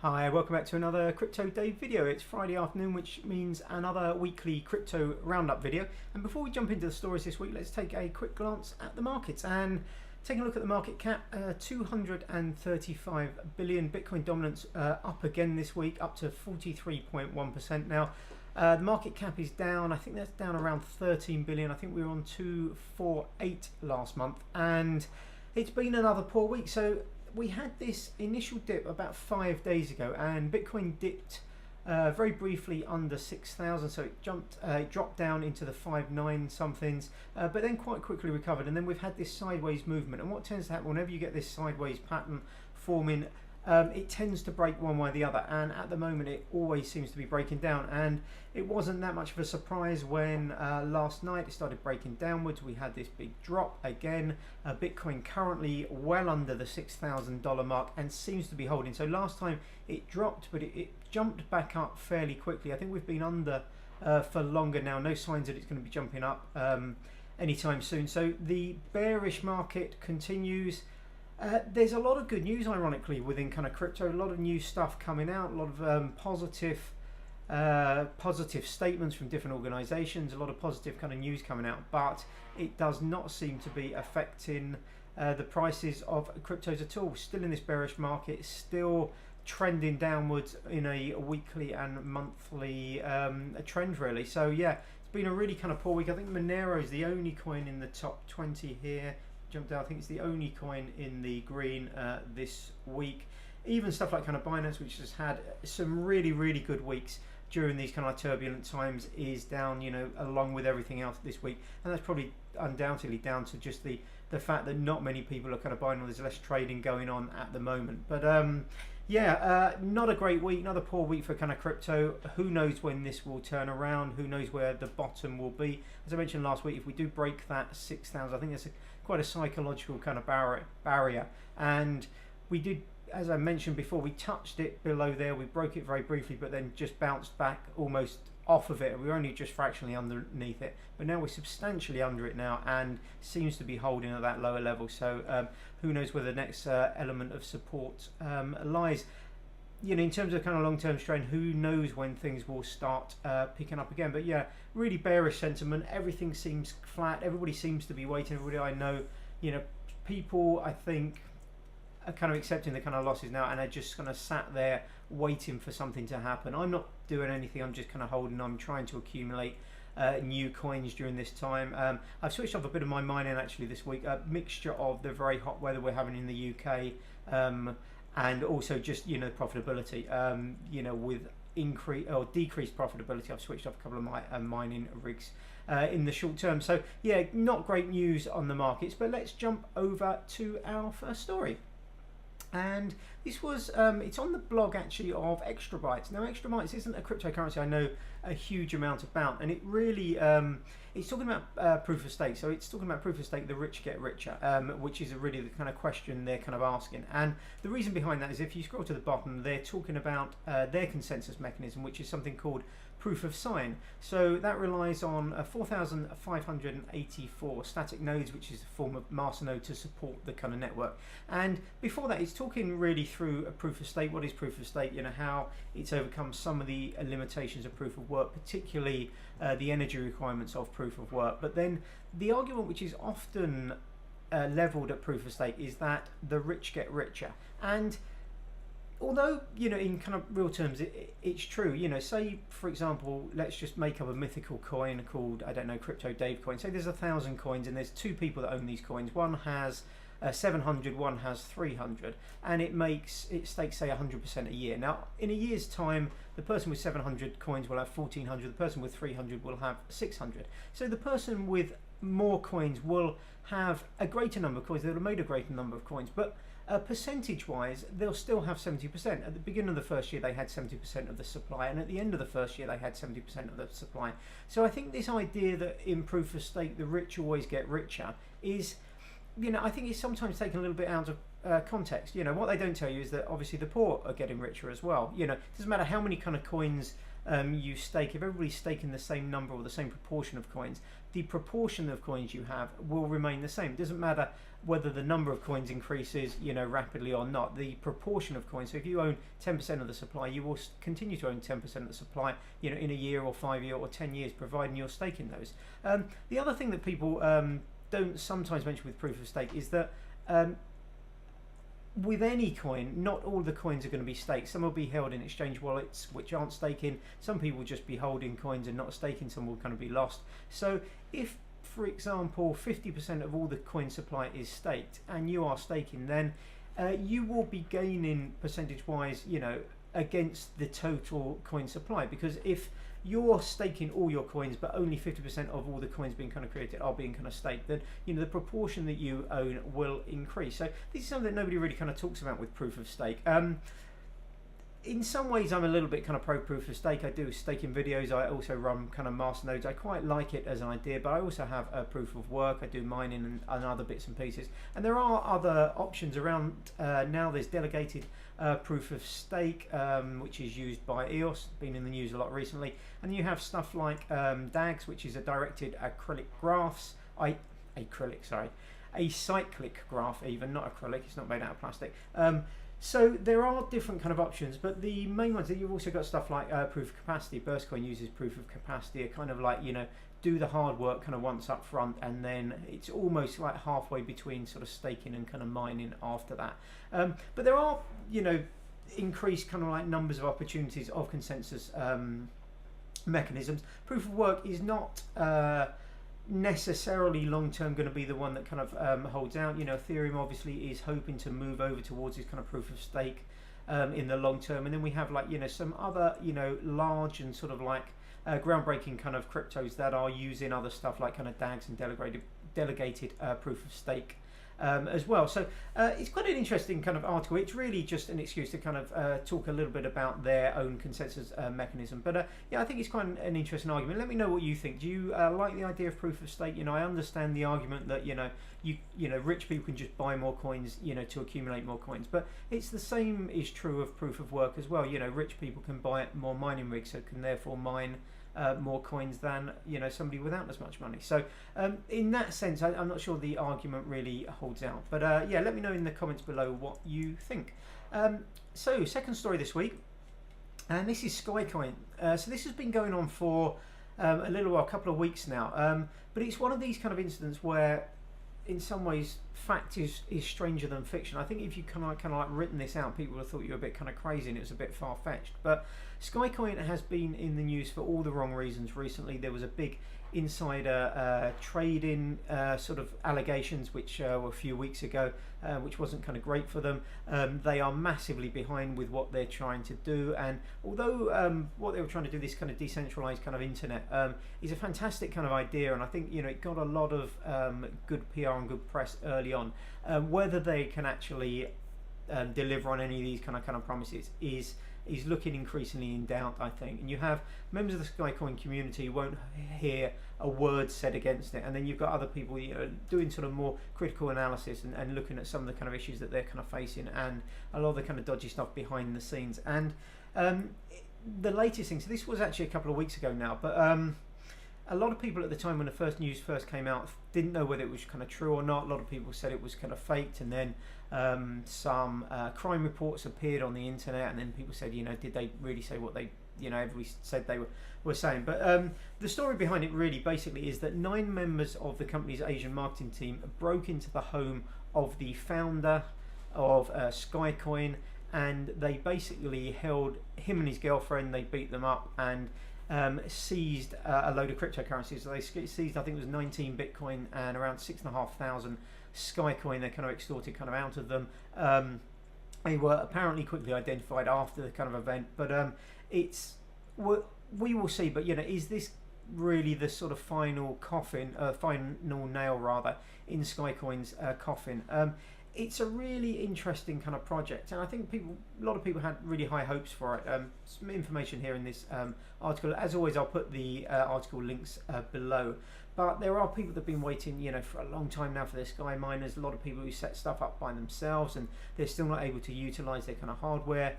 Hi, welcome back to another Crypto Dave video. It's Friday afternoon, which means another weekly crypto roundup video. And before we jump into the stories this week, let's take a quick glance at the markets and take a look at the market cap. 235 billion. Bitcoin dominance up again this week, up to 43.1% now. The market cap is down. I think that's down around 13 billion. I think we were on 248 last month, and it's been another poor week. So we had this initial dip about 5 days ago, and Bitcoin dipped very briefly under 6,000, so it dropped down into the 5.9 somethings, but then quite quickly recovered. And then we've had this sideways movement, and what tends to happen whenever you get this sideways pattern forming, it tends to break one way or the other, and at the moment it always seems to be breaking down. And it wasn't that much of a surprise when last night it started breaking downwards. We had this big drop again. Bitcoin currently well under the $6,000 mark and seems to be holding. So last time it dropped, but it jumped back up fairly quickly. I think we've been under for longer now. No signs that it's going to be jumping up anytime soon. So the bearish market continues. There's a lot of good news, ironically, within kind of crypto. A lot of new stuff coming out, a lot of positive statements from different organizations, a lot of positive kind of news coming out, but it does not seem to be affecting the prices of cryptos at all. Still in this bearish market, still trending downwards in a weekly and monthly trend, really. So yeah, it's been a really kind of poor week. I think Monero is the only coin in the top 20 here. Jumped out. I think it's the only coin in the green this week. Even stuff like kind of Binance, which has had some really good weeks during these kind of turbulent times, is down, you know, along with everything else this week. And that's probably undoubtedly down to just the fact that not many people are kind of buying, or there's less trading going on at the moment. But yeah, not a great week, another poor week for kind of crypto. Who knows when this will turn around? Who knows where the bottom will be? As I mentioned last week, if we do break that 6,000, I think it's quite a psychological kind of barrier. And we did, as I mentioned before, we touched it below there. We broke it very briefly, but then just bounced back almost off of it. We were only just fractionally underneath it, but now we're substantially under it now, and seems to be holding at that lower level. So who knows where the next element of support lies. You know, in terms of kind of long-term strain, who knows when things will start picking up again. But yeah, really bearish sentiment. Everything seems flat. Everybody seems to be waiting. Everybody I know, you know, people I think are kind of accepting the kind of losses now, and are just kind of sat there waiting for something to happen. I'm not doing anything. I'm just kind of holding. I'm trying to accumulate new coins during this time. I've switched off a bit of my mining actually this week. A mixture of the very hot weather we're having in the UK, and also just, you know, profitability. You know, with increase or decreased profitability, I've switched off a couple of my mining rigs in the short term. So yeah, not great news on the markets. But let's jump over to our first story. And this was, it's on the blog actually of Extrabytes. Now Extrabytes isn't a cryptocurrency I know a huge amount about, and it really, it's talking about proof of stake. So it's talking about proof of stake, the rich get richer, which is really the kind of question they're kind of asking. And the reason behind that is, if you scroll to the bottom, they're talking about their consensus mechanism, which is something called proof of sign. So that relies on 4,584 static nodes, which is a form of masternode to support the kind of network. And before that, it's talking really through a proof of stake. What is proof of stake? You know, how it's overcome some of the limitations of proof of work, particularly the energy requirements of proof of work. But then the argument which is often leveled at proof of stake is that the rich get richer. And although, you know, in kind of real terms, it's true. You know, say for example, let's just make up a mythical coin called, I don't know, Dogecoin. Say there's 1,000 coins, and there's two people that own these coins. One has 700, one has 300, and it stakes say 100% a year. Now in a year's time, the person with 700 coins will have 1,400. The person with 300 will have 600. So the person with more coins will have a greater number of coins. They'll have made a greater number of coins, but percentage-wise, they'll still have 70%. At the beginning of the first year, they had 70% of the supply, and at the end of the first year, they had 70% of the supply. So I think this idea that in proof of stake, the rich always get richer is, you know, I think it's sometimes taken a little bit out context. What they don't tell you is that obviously the poor are getting richer as well. It doesn't matter how many kind of coins you stake. If everybody's staking the same number or the same proportion of coins, the proportion of coins you have will remain the same. It doesn't matter whether the number of coins increases, rapidly or not. The proportion of coins. So if you own 10% of the supply, you will continue to own 10% of the supply, in a year or 5 years or 10 years, providing you're staking those. The other thing that people don't sometimes mention with proof of stake is that with any coin, not all the coins are going to be staked. Some will be held in exchange wallets which aren't staking. Some people will just be holding coins and not staking. Some will kind of be lost. So if, for example, 50% of all the coin supply is staked and you are staking, then you will be gaining percentage wise, against the total coin supply. Because if you're staking all your coins but only 50% of all the coins being kind of created are being kind of staked, then the proportion that you own will increase. So this is something that nobody really kind of talks about with proof of stake. In some ways I'm a little bit kind of pro proof of stake. I do staking videos. I also run kind of masternodes. I quite like it as an idea, but I also have a proof of work. I do mining and other bits and pieces, and there are other options around now. There's delegated proof of stake, which is used by EOS, been in the news a lot recently, and you have stuff like DAGs, which is a directed acrylic graphs, a cyclic graph, even not acrylic, it's not made out of plastic. So there are different kind of options, but the main ones that you've also got stuff like proof of capacity. Burstcoin uses proof of capacity, a kind of like, do the hard work kind of once up front, and then it's almost like halfway between sort of staking and kind of mining after that. But there are, increased kind of like numbers of opportunities of consensus mechanisms. Proof of work is not necessarily long term going to be the one that kind of holds out. Ethereum obviously is hoping to move over towards this kind of proof of stake in the long term, and then we have like some other large and sort of like groundbreaking kind of cryptos that are using other stuff like kind of DAGs and delegated proof of stake as well. So it's quite an interesting kind of article. It's really just an excuse to kind of talk a little bit about their own consensus mechanism. But yeah, I think it's quite an interesting argument. Let me know what you think. Do you like the idea of proof of stake? I understand the argument that rich people can just buy more coins, to accumulate more coins. But it's the same is true of proof of work as well. Rich people can buy more mining rigs, so can therefore mine more coins than somebody without as much money. So in that sense, I'm not sure the argument really holds out. But yeah, let me know in the comments below what you think. So second story this week, and this is Skycoin. So this has been going on for a little while, a couple of weeks now. But it's one of these kind of incidents where, in some ways, fact is stranger than fiction. I think if you kind of like written this out, people would have thought you were a bit kind of crazy and it was a bit far-fetched. But Skycoin has been in the news for all the wrong reasons recently. There was a big insider trading sort of allegations which were a few weeks ago, which wasn't kind of great for them. They are massively behind with what they're trying to do, and although what they were trying to do, this kind of decentralized kind of internet, is a fantastic kind of idea, and I think it got a lot of good PR and good press early on. Whether they can actually deliver on any of these kind of promises is looking increasingly in doubt, I think. And you have members of the Skycoin community who won't hear a word said against it, and then you've got other people doing sort of more critical analysis and looking at some of the kind of issues that they're kind of facing and a lot of the kind of dodgy stuff behind the scenes. And the latest thing, so this was actually a couple of weeks ago now, but a lot of people at the time when the news first came out didn't know whether it was kind of true or not. A lot of people said it was kind of faked, and then some crime reports appeared on the internet, and then people said, did they really say what they, everybody said they were saying? But the story behind it really basically is that 9 members of the company's Asian marketing team broke into the home of the founder of Skycoin, and they basically held him and his girlfriend. They beat them up and seized a load of cryptocurrencies. So they seized, I think it was 19 Bitcoin and around 6,500 Skycoin. They kind of extorted kind of out of them. They were apparently quickly identified after the kind of event, but we will see. But is this really the sort of final nail rather in Skycoin's coffin? It's a really interesting kind of project, and I think a lot of people had really high hopes for it. Some information here in this article. As always, I'll put the article links below. But there are people that have been waiting, for a long time now for their Sky miners. A lot of people who set stuff up by themselves, and they're still not able to utilize their kind of hardware.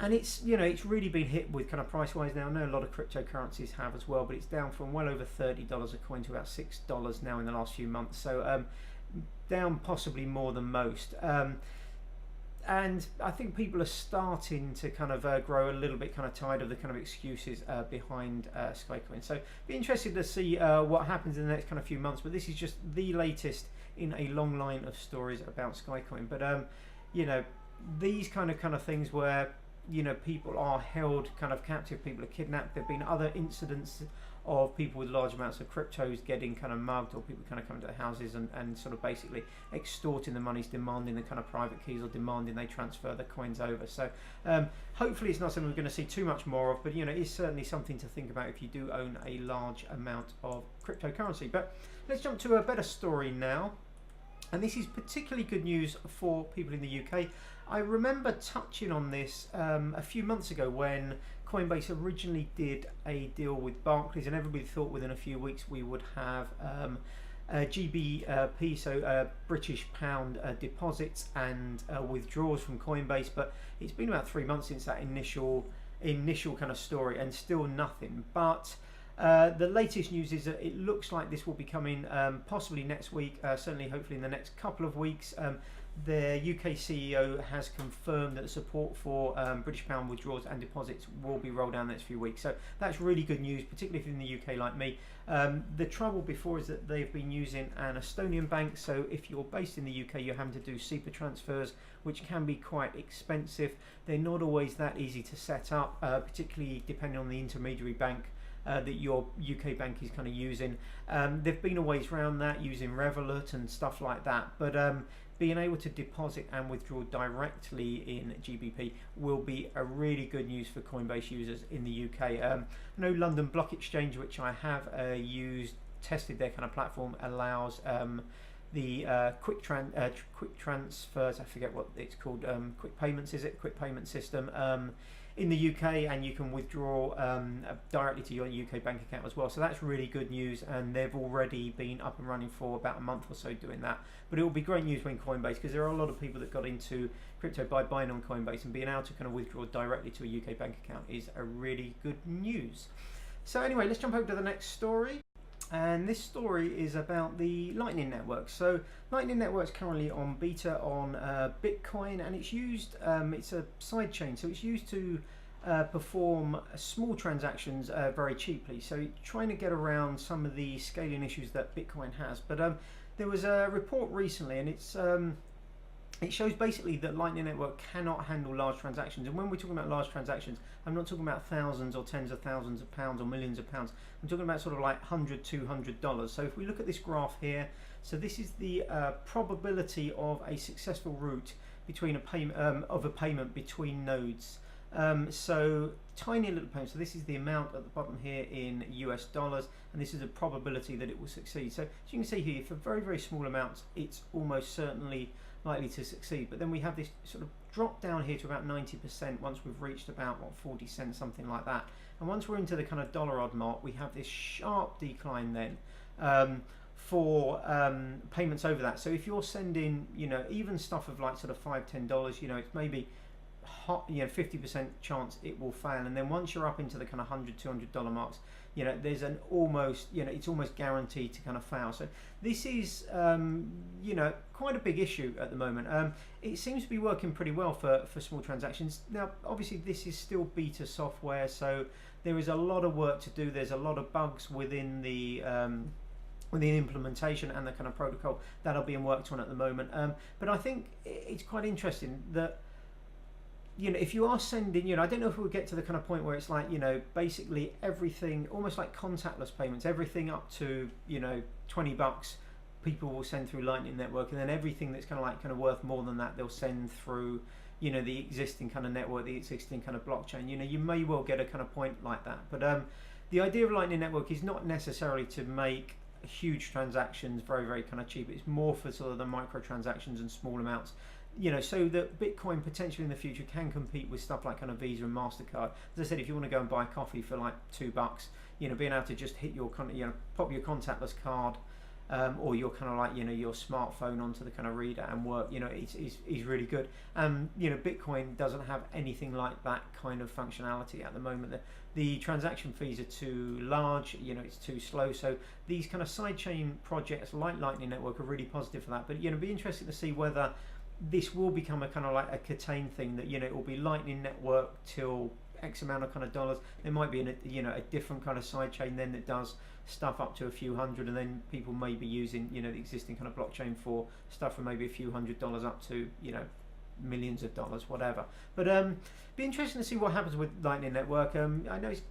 And it's it's really been hit with kind of price wise now. I know a lot of cryptocurrencies have as well, but it's down from well over $30 a coin to about $6 now in the last few months. So down possibly more than most. And I think people are starting to kind of grow a little bit kind of tired of the kind of excuses behind Skycoin. So be interested to see what happens in the next kind of few months. But this is just the latest in a long line of stories about Skycoin. But these kind of things where people are held kind of captive, people are kidnapped. There have been other incidents of people with large amounts of cryptos getting kind of mugged, or people kind of coming to their houses and sort of basically extorting the monies, demanding the kind of private keys, or demanding they transfer the coins over. So hopefully it's not something we're going to see too much more of, but it's certainly something to think about if you do own a large amount of cryptocurrency. But let's jump to a better story now. And this is particularly good news for people in the UK. I remember touching on this a few months ago when Coinbase originally did a deal with Barclays, and everybody thought within a few weeks we would have GBP, so British pound deposits and withdrawals from Coinbase. But it's been about 3 months since that initial kind of story, and still nothing. But the latest news is that it looks like this will be coming possibly next week, certainly hopefully in the next couple of weeks. The UK CEO has confirmed that the support for British pound withdrawals and deposits will be rolled out in the next few weeks. So that's really good news, particularly if you're in the UK like me. The trouble before is that they've been using an Estonian bank. So if you're based in the UK, you're having to do SEPA transfers, which can be quite expensive. They're not always that easy to set up, particularly depending on the intermediary bank that your UK bank is kind of using. There've been ways around that using Revolut and stuff like that, but being able to deposit and withdraw directly in GBP will be a really good news for Coinbase users in the UK. I know London Block Exchange, which I have tested their kind of platform, allows the quick transfers. I forget what it's called. Quick payments, is it? Quick payment system. In the UK, and you can withdraw directly to your UK bank account as well. So that's really good news, and they've already been up and running for about a month or so doing that. But it will be great news when Coinbase, because there are a lot of people that got into crypto by buying on Coinbase, and being able to kind of withdraw directly to a UK bank account is a really good news. So anyway, let's jump over to the next story. And this story is about the Lightning Network. So Lightning Network is currently on beta on Bitcoin, and it's used, it's a side chain, so it's used to perform small transactions very cheaply. So trying to get around some of the scaling issues that Bitcoin has. But there was a report recently, and it shows basically that Lightning Network cannot handle large transactions. And when we're talking about large transactions, I'm not talking about thousands or tens of thousands of pounds or millions of pounds. I'm talking about sort of like $100, $200. So if we look at this graph here, so this is the probability of a successful route between a payment between nodes. So tiny little payment. So this is the amount at the bottom here in US dollars, and this is a probability that it will succeed. So as you can see here, for very, very small amounts, it's almost certainly likely to succeed. But then we have this sort of drop down here to about 90% once we've reached about 40 cents, something like that. And once we're into the kind of dollar odd mark, we have this sharp decline then for payments over that. So if you're sending, even stuff of like sort of $5-10, it's maybe 50% chance it will fail. And then once you're up into the kind of $100-200 marks, there's an almost, it's almost guaranteed to kind of fail. So this is, quite a big issue at the moment. It seems to be working pretty well for small transactions. Now, obviously, this is still beta software, so there is a lot of work to do. There's a lot of bugs within the implementation and the kind of protocol that are being worked on at the moment. But I think it's quite interesting that, if you are sending, I don't know if we'll get to the kind of point where it's like, basically everything, almost like contactless payments, everything up to, $20, people will send through Lightning Network, and then everything that's kind of worth more than that, they'll send through, the existing kind of network, the existing kind of blockchain. You may well get a kind of point like that. But the idea of Lightning Network is not necessarily to make huge transactions very, very kind of cheap. It's more for sort of the micro transactions and small amounts so that Bitcoin potentially in the future can compete with stuff like kind of Visa and MasterCard. As I said, if you want to go and buy coffee for like $2, being able to just hit your pop your contactless card, or your kind of like your smartphone onto the kind of reader and work, is really good. Bitcoin doesn't have anything like that kind of functionality at the moment. The transaction fees are too large, it's too slow. So these kind of sidechain projects like Lightning Network are really positive for that. But be interested to see whether this will become a kind of like a Catane thing, that it will be Lightning Network till X amount of kind of dollars. There might be a different kind of sidechain then that does stuff up to a few hundred, and then people may be using the existing kind of blockchain for stuff from maybe a few $100s up to millions of dollars, whatever. But be interesting to see what happens with Lightning Network. I know it's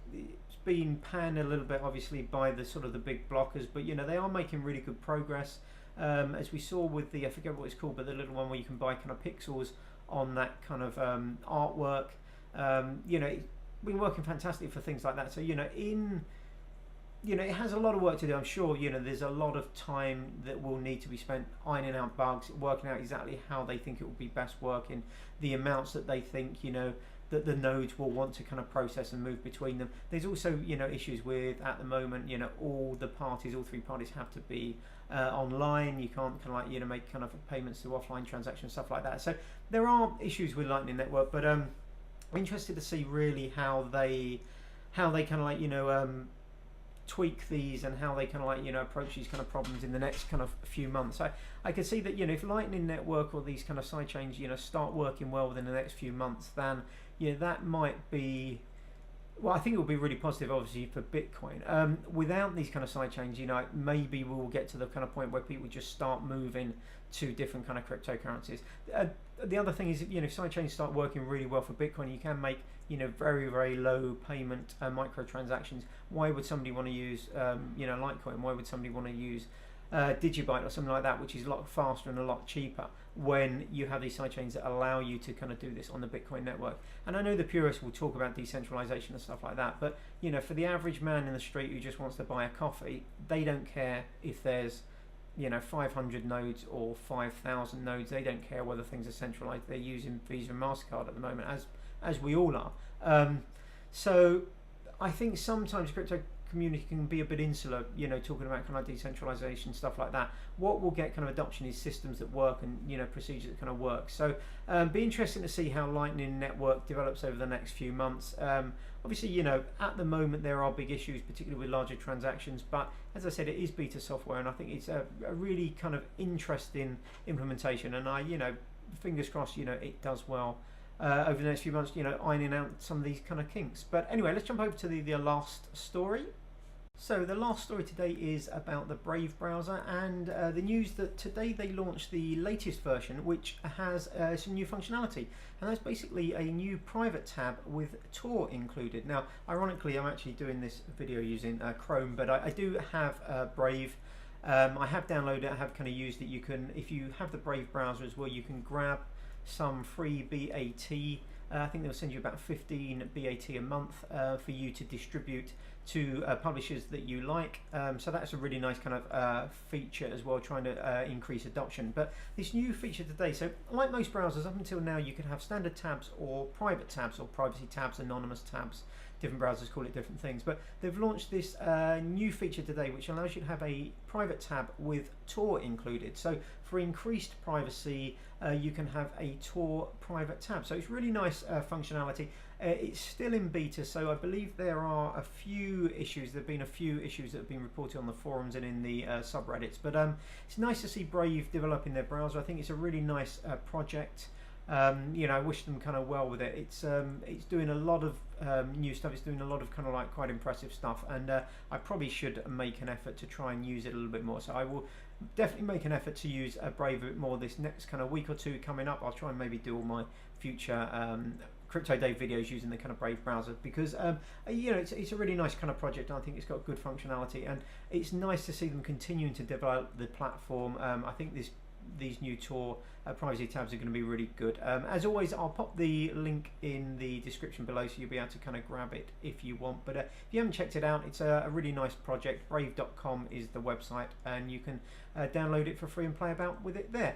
been panned a little bit obviously by the sort of the big blockers, but they are making really good progress. As we saw with the, I forget what it's called, but the little one where you can buy kind of pixels on that kind of artwork. It's been working fantastically for things like that. So it has a lot of work to do. I'm sure there's a lot of time that will need to be spent ironing out bugs, working out exactly how they think it will be best working, the amounts that they think that the nodes will want to kind of process and move between them. There's also issues with, at the moment, all three parties have to be online. You can't kind of like make kind of payments to offline transactions, stuff like that. So there are issues with Lightning Network, but I'm interested to see really how they kind of like tweak these, and how they kind of like approach these kind of problems in the next kind of few months. I can see that if Lightning Network or these kind of sidechains start working well within the next few months, then that might be, well, I think it will be really positive obviously for Bitcoin. Without these kind of sidechains, maybe we'll get to the kind of point where people just start moving to different kind of cryptocurrencies. The other thing is, if sidechains start working really well for Bitcoin, you can make very, very low payment microtransactions. Why would somebody want to use Litecoin? Why would somebody want to use Digibyte or something like that, which is a lot faster and a lot cheaper, when you have these sidechains that allow you to kind of do this on the Bitcoin network? And I know the purists will talk about decentralization and stuff like that, but for the average man in the street who just wants to buy a coffee, they don't care if there's 500 nodes or 5,000 nodes. They don't care whether things are centralized. They're using Visa and MasterCard at the moment, as we all are. So I think sometimes crypto community can be a bit insular, talking about kind of decentralization, stuff like that. What will get kind of adoption is systems that work and procedures that kind of work. So be interesting to see how Lightning Network develops over the next few months. Obviously, at the moment there are big issues, particularly with larger transactions, but as I said, it is beta software, and I think it's a really kind of interesting implementation, and I fingers crossed it does well over the next few months, ironing out some of these kind of kinks. But anyway, let's jump over to the last story. So the last story today is about the Brave browser, and the news that today they launched the latest version, which has some new functionality, and that's basically a new private tab with Tor included. Now, ironically, I'm actually doing this video using Chrome, but I do have Brave. I have downloaded it, I have kind of used it. You can, if you have the Brave browser as well, you can grab some free BAT. I think they'll send you about 15 BAT a month for you to distribute to publishers that you like. So that's a really nice kind of feature as well, trying to increase adoption. But this new feature today, so like most browsers, up until now you could have standard tabs or private tabs, or privacy tabs, anonymous tabs. Different browsers call it different things, but they've launched this new feature today which allows you to have a private tab with Tor included. So for increased privacy, you can have a Tor private tab. So it's really nice functionality. It's still in beta, so I believe there are a few issues. There have been a few issues that have been reported on the forums and in the subreddits, but it's nice to see Brave developing their browser. I think it's a really nice project. I wish them kind of well with it. It's doing a lot of new stuff. It's doing a lot of kind of like quite impressive stuff, and I probably should make an effort to try and use it a little bit more. So I will definitely make an effort to use Brave a bit more this next kind of week or two coming up. I'll try and maybe do all my future Crypto Dave videos using the kind of Brave browser, because it's a really nice kind of project, and I think it's got good functionality, and it's nice to see them continuing to develop the platform. I think these new Tor privacy tabs are going to be really good. As always, I'll pop the link in the description below, so you'll be able to kind of grab it if you want. But if you haven't checked it out, it's a really nice project. Brave.com is the website, and you can download it for free and play about with it there.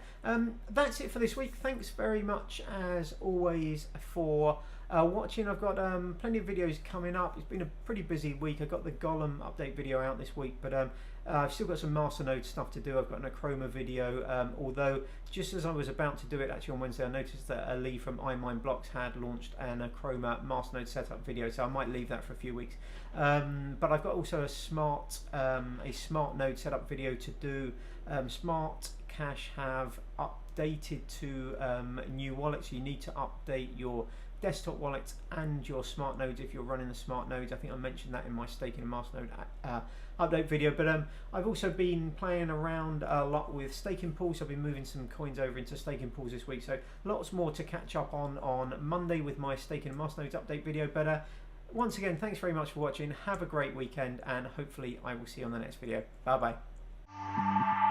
That's it for this week. Thanks very much, as always, for watching. I've got plenty of videos coming up. It's been a pretty busy week. I got the Golem update video out this week, but I've still got some masternode stuff to do. I've got an Acroma video, although just as I was about to do it actually on Wednesday, I noticed that Lee from iMineBlocks had launched an Acroma masternode setup video, so I might leave that for a few weeks. But I've got also a smart node setup video to do. Smart Cash have updated to new wallets. You need to update your desktop wallets and your smart nodes if you're running the smart nodes. I think I mentioned that in my staking and masternode update video. But I've also been playing around a lot with staking pools. I've been moving some coins over into staking pools this week, so lots more to catch up on Monday with my staking and masternodes update video. But once again, thanks very much for watching. Have a great weekend, and hopefully I will see you on the next video. Bye bye.